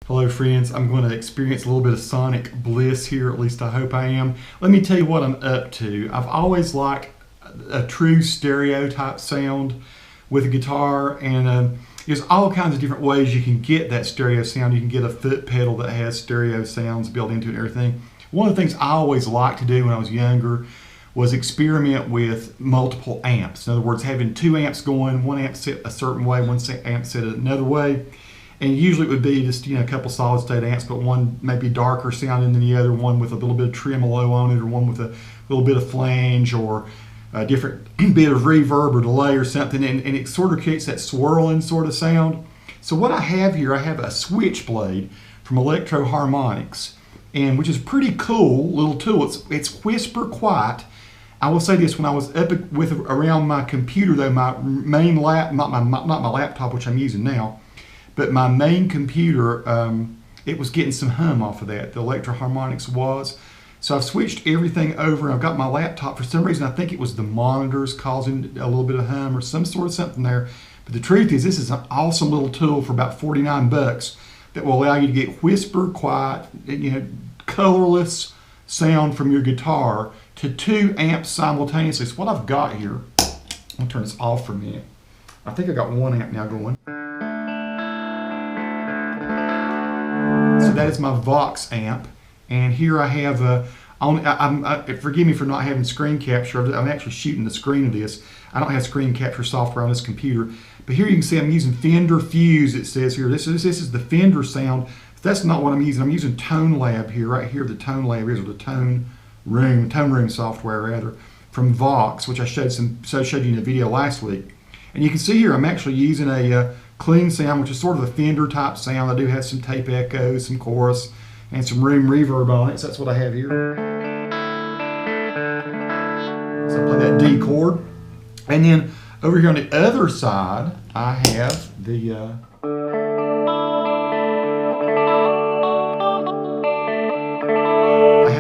Hello friends, I'm going to experience a little bit of sonic bliss here, at least I hope I am. Let me tell you what I'm up to. I've always liked a true stereo type sound with a guitar, and there's all kinds of different ways you can get that stereo sound. You can get a foot pedal that has stereo sounds built into it and everything. One of the things I always liked to do when I was younger was experiment with multiple amps. In other words, having two amps going, one amp set a certain way, one amp set another way. And usually it would be just, a couple solid state amps, but one maybe darker sounding than the other, one with a little bit of tremolo on it, or one with a little bit of flange, or a different bit of reverb or delay or something, and it sort of creates that swirling sort of sound. So what I have here, I have a Switchblade from Electro Harmonix, and which is a pretty cool little tool. It's whisper quiet. I will say this, when I was up with around my computer though, my main not my laptop, which I'm using now, but my main computer, it was getting some hum off of that. The Electro Harmonix was. So I've switched everything over, and I've got my laptop. For some reason, I think it was the monitors causing a little bit of hum or some sort of something there. But the truth is, this is an awesome little tool for about 49 bucks that will allow you to get whisper, quiet, colorless sound from your guitar to two amps simultaneously. So what I've got here, I'm gonna turn this off for a minute. I think I got one amp now going. So that is my VOX amp, and here I have forgive me for not having screen capture. I'm actually shooting the screen of this. I don't have screen capture software on this computer, but here you can see I'm using Fender Fuse. It says here this is the Fender sound. That's not what I'm using. I'm using Tone Lab here, right here. The Tone Lab is, or the Tone Room software rather, from VOX, which I showed you in a video last week. And you can see here I'm actually using a clean sound, which is sort of a Fender type sound. I do have some tape echoes, some chorus, and some room reverb on it. So that's what I have here. So I play that D chord. And then over here on the other side, I have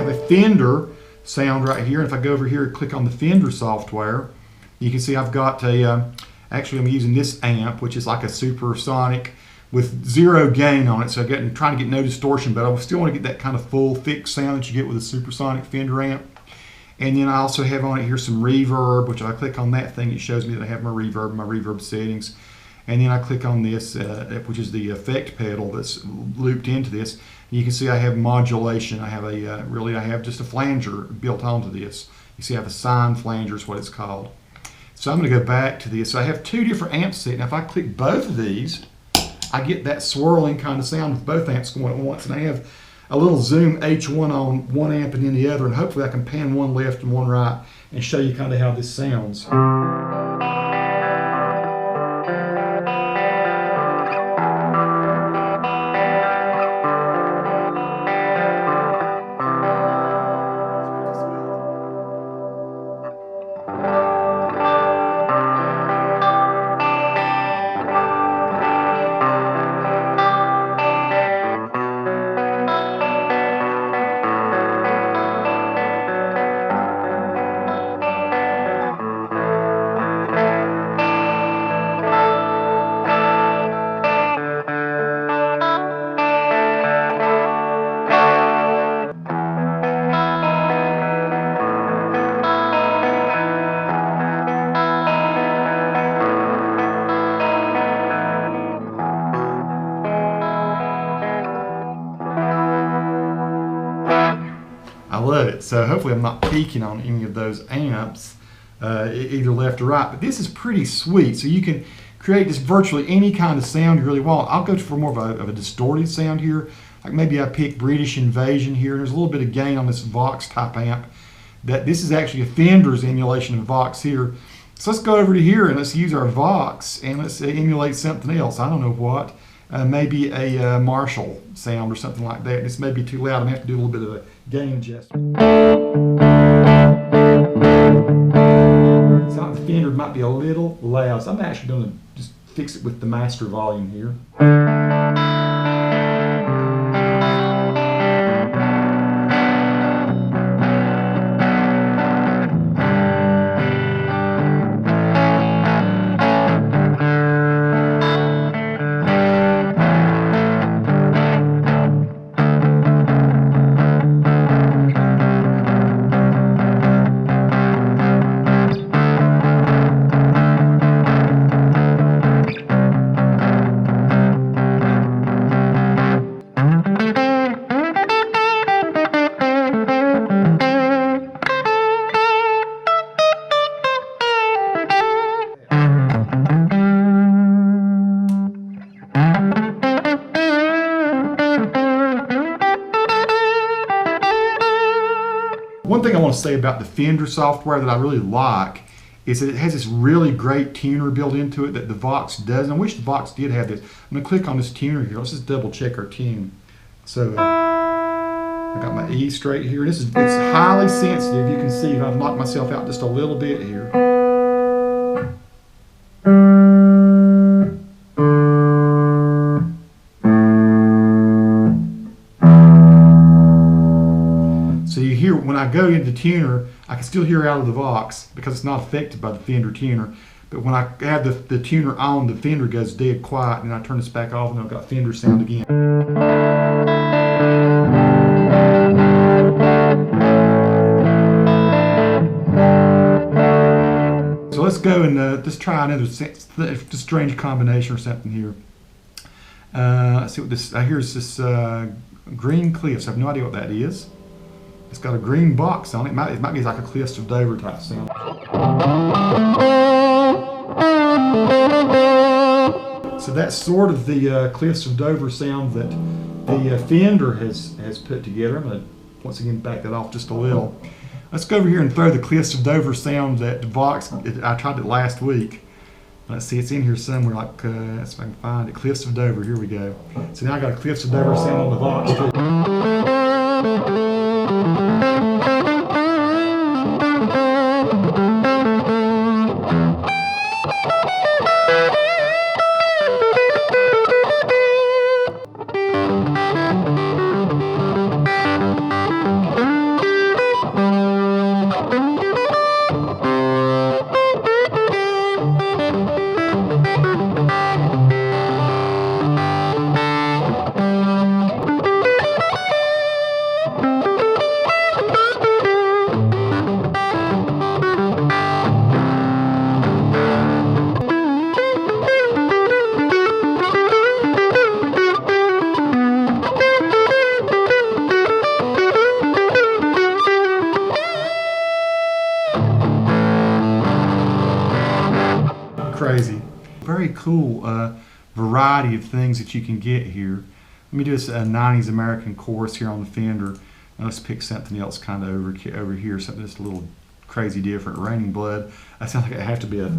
a Fender sound right here. And if I go over here and click on the Fender software, you can see I've got actually I'm using this amp, which is like a supersonic with zero gain on it. So I'm trying to get no distortion, but I still want to get that kind of full, thick sound that you get with a supersonic Fender amp. And then I also have on it here some reverb, which if I click on that thing, it shows me that I have my reverb settings. And then I click on this, which is the effect pedal that's looped into this. You can see I have modulation. I have just a flanger built onto this. You see I have a sine flanger is what it's called. So I'm going to go back to this. So I have two different amps set. Now if I click both of these, I get that swirling kind of sound with both amps going at once. And I have a little zoom H1 on one amp and then the other, and hopefully I can pan one left and one right and show you kind of how this sounds. I love it. So hopefully I'm not peaking on any of those amps, either left or right. But this is pretty sweet. So you can create just virtually any kind of sound you really want. I'll go for more of a distorted sound here. Like maybe I pick British Invasion here. There's a little bit of gain on this VOX type amp. This is actually a Fender's emulation of VOX here. So let's go over to here and let's use our VOX and let's emulate something else. I don't know what. Maybe a Marshall sound or something like that. This may be too loud. I'm going to have to do a little bit of a gain adjustment. So the Fender might be a little loud. So I'm actually going to just fix it with the master volume here. One thing I want to say about the Fender software that I really like is that it has this really great tuner built into it that the VOX doesn't. I wish the VOX did have this. I'm going to click on this tuner here. Let's just double check our tune. So I got my E straight here. It's highly sensitive. You can see I've knocked myself out just a little bit here. So you hear, when I go into the tuner, I can still hear out of the VOX because it's not affected by the Fender tuner. But when I have the tuner on, the Fender goes dead quiet, and I turn this back off and I've got Fender sound again. So let's go and just try another strange combination or something here. Let's see what this, here's this green Cliffs. I have no idea what that is. It's got a green box on it. It might be like a Cliffs of Dover type sound. So that's sort of the Cliffs of Dover sound that the Fender has put together. I'm going to once again back that off just a little. Let's go over here and throw the Cliffs of Dover sound that the VOX, I tried it last week. Let's see, it's in here somewhere, like, let's see if I can find it. Cliffs of Dover, here we go. So now I got a Cliffs of Dover sound on the VOX too. Crazy. Very cool variety of things that you can get here. Let me do this 90s American chorus here on the Fender. Now let's pick something else kind of over here, something that's a little crazy different. Raining Blood. That sounds like it have to be a...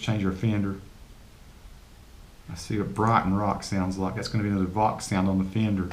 Change our Fender. Let's see what Brighton Rock sounds like. That's going to be another VOX sound on the Fender.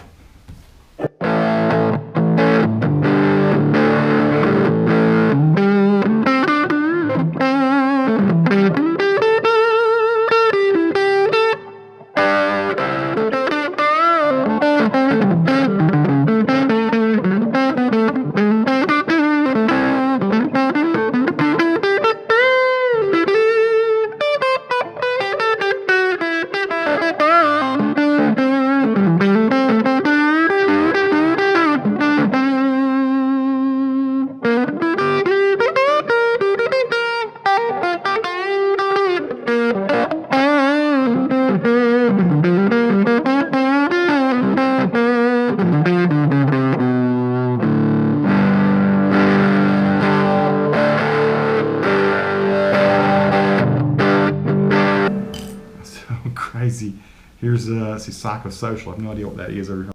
Crazy. Here's see, Psychosocial. I have no idea what that is over here.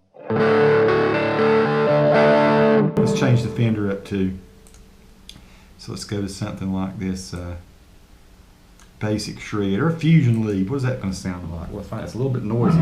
Let's change the Fender up too. So let's go to something like this basic shred or a fusion lead. What is that going to sound like? Well, I find it's a little bit noisy.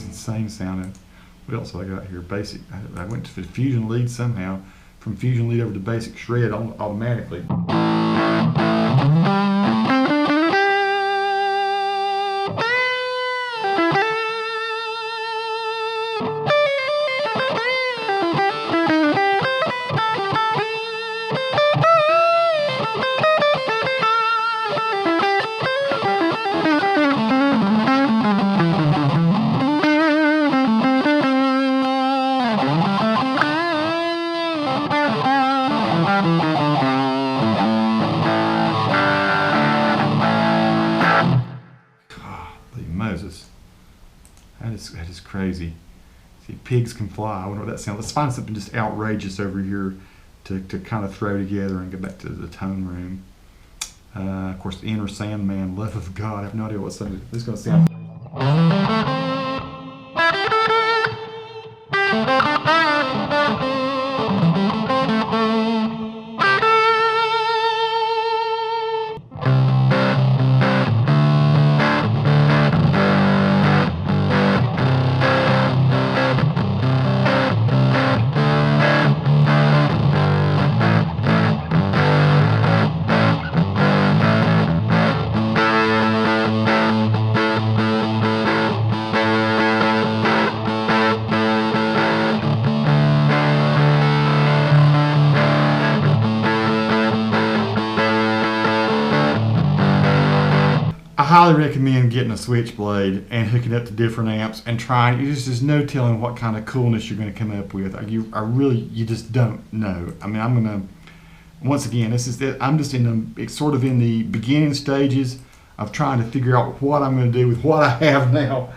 Insane sounding. What else have I got here? Basic. I went to the fusion lead somehow. From fusion lead over to basic shred automatically. Moses. That is crazy. See, pigs can fly. I wonder what that sounds. Let's find something just outrageous over here to kind of throw together and get back to the tone room. Of course, the Inner Sandman, Love of God. I have no idea what this is going to sound. I highly recommend getting a Switchblade and hooking up to different amps and trying. There's no telling what kind of coolness you're going to come up with. You just don't know. I mean, I'm going to, once again, I'm just sort of in the beginning stages of trying to figure out what I'm going to do with what I have now.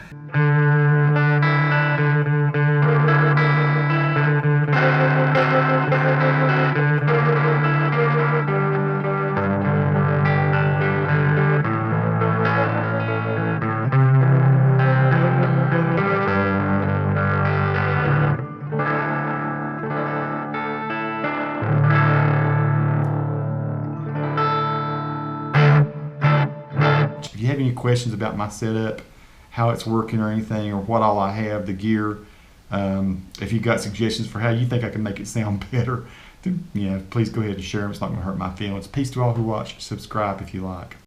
If you have any questions about my setup, how it's working or anything, or what all I have, the gear, if you've got suggestions for how you think I can make it sound better, please go ahead and share them. It's not going to hurt my feelings. Peace to all who watch. Subscribe if you like.